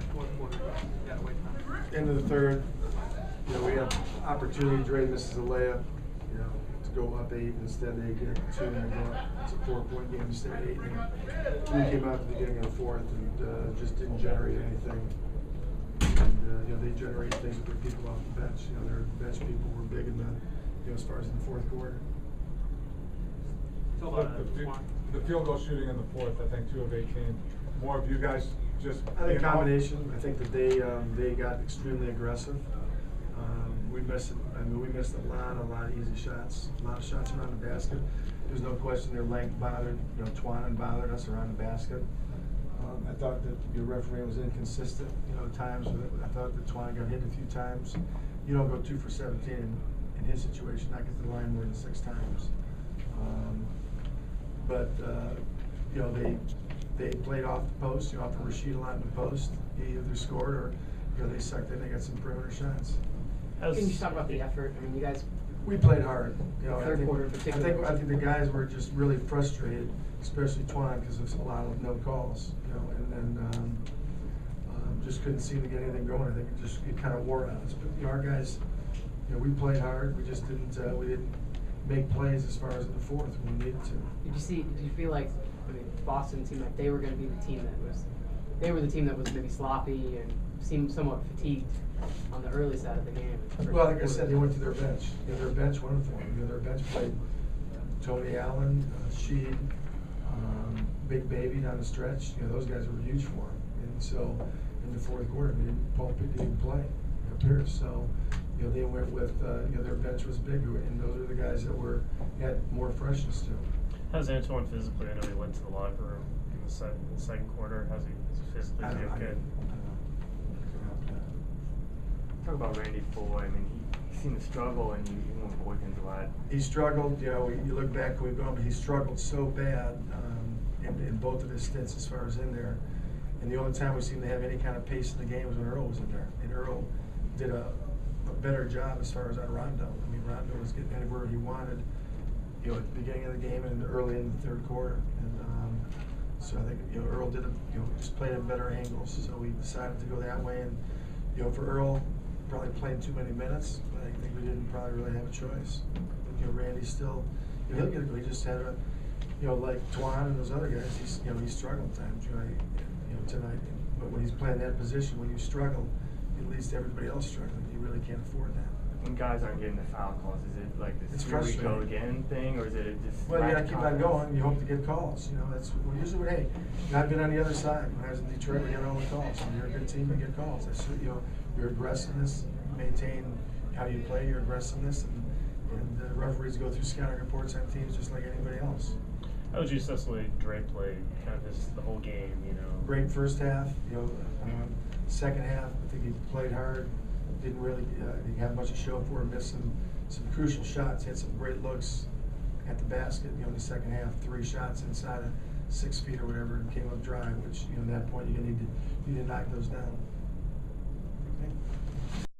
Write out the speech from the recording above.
fourth quarter got away time? End of the third, we have opportunity. Dre misses a layup, to go up 8. Instead, they get 2 and go up. It's a 4-point game instead of 8. And we came out at the beginning of the fourth and just didn't generate anything. And they generate things with their people off the bench. Their bench people were big in the, as far as in the fourth quarter. The field goal shooting in the fourth, I think 2 of 18. More of you guys just. I think a combination. I think that they got extremely aggressive. We missed a lot of easy shots, a lot of shots around the basket. There's no question their length bothered, Twanan bothered us around the basket. I thought that your referee was inconsistent, at times. I thought that Twanan got hit a few times. You don't go 2 for 17 in his situation, not get to the line more than 6 times. They played off the post, off of Rashid a lot in the post. He either scored or they sucked in. They got some perimeter shots. Can you talk about the effort? I mean, you guys. We played hard. Third quarter in particular. I think the guys were just really frustrated, especially Twan, because there's a lot of no calls. And just couldn't seem to get anything going. I think it kind of wore on us. But our guys, we played hard. We just didn't. We didn't make plays as far as in the fourth when we needed to. Did you feel like Boston seemed like they were going to be the team that was maybe sloppy and seemed somewhat fatigued on the early side of the game? Well, like I said, they went to their bench. Their bench won for them. Their bench played Tony Allen, Sheed, Big Baby down the stretch. Those guys were huge for them. And so in the fourth quarter, Paul Pitt didn't play. Pierce. So they went with their bench was bigger, and those are the guys that had more freshness to them. How's Antoine physically? I know he went to the locker room in the second quarter. How's he physically? I don't know. Talk about Randy Foy. I mean, he seemed to struggle, and he won Boykins a lot. He struggled. You look back, we've gone, but he struggled so bad in both of his stints as far as in there. And the only time we seemed to have any kind of pace in the game was when Earl was in there. And Earl did a better job as far as on Rondo. I mean, Rondo was getting anywhere he wanted, at the beginning of the game and early in the third quarter. And so I think Earl did just played at better angles. So we decided to go that way. And for Earl, probably playing too many minutes, but I think we didn't probably really have a choice. Randy still, he'll get a goal. He just had like Twan and those other guys. He struggled times, tonight. But when he's playing that position, when you struggle, at least everybody else struggling. You really can't afford that. When guys aren't getting the foul calls, is it like this it's here we go again thing, or is it just? Well, you gotta keep on going. You hope to get calls. That's usually hey, I've been on the other side. When I was in Detroit, we get all the calls. When you're a good team, you get calls. That's your aggressiveness, maintain how you play, your aggressiveness, and the referees go through scouting reports on teams just like anybody else. How would you assess the way Dre played kind of the whole game? Great first half. Second half, I think he played hard. Didn't really have much to show for him. Missed some crucial shots. Had some great looks at the basket. In the second half, 3 shots inside of 6 feet or whatever, and came up dry. Which at that point you need to knock those down.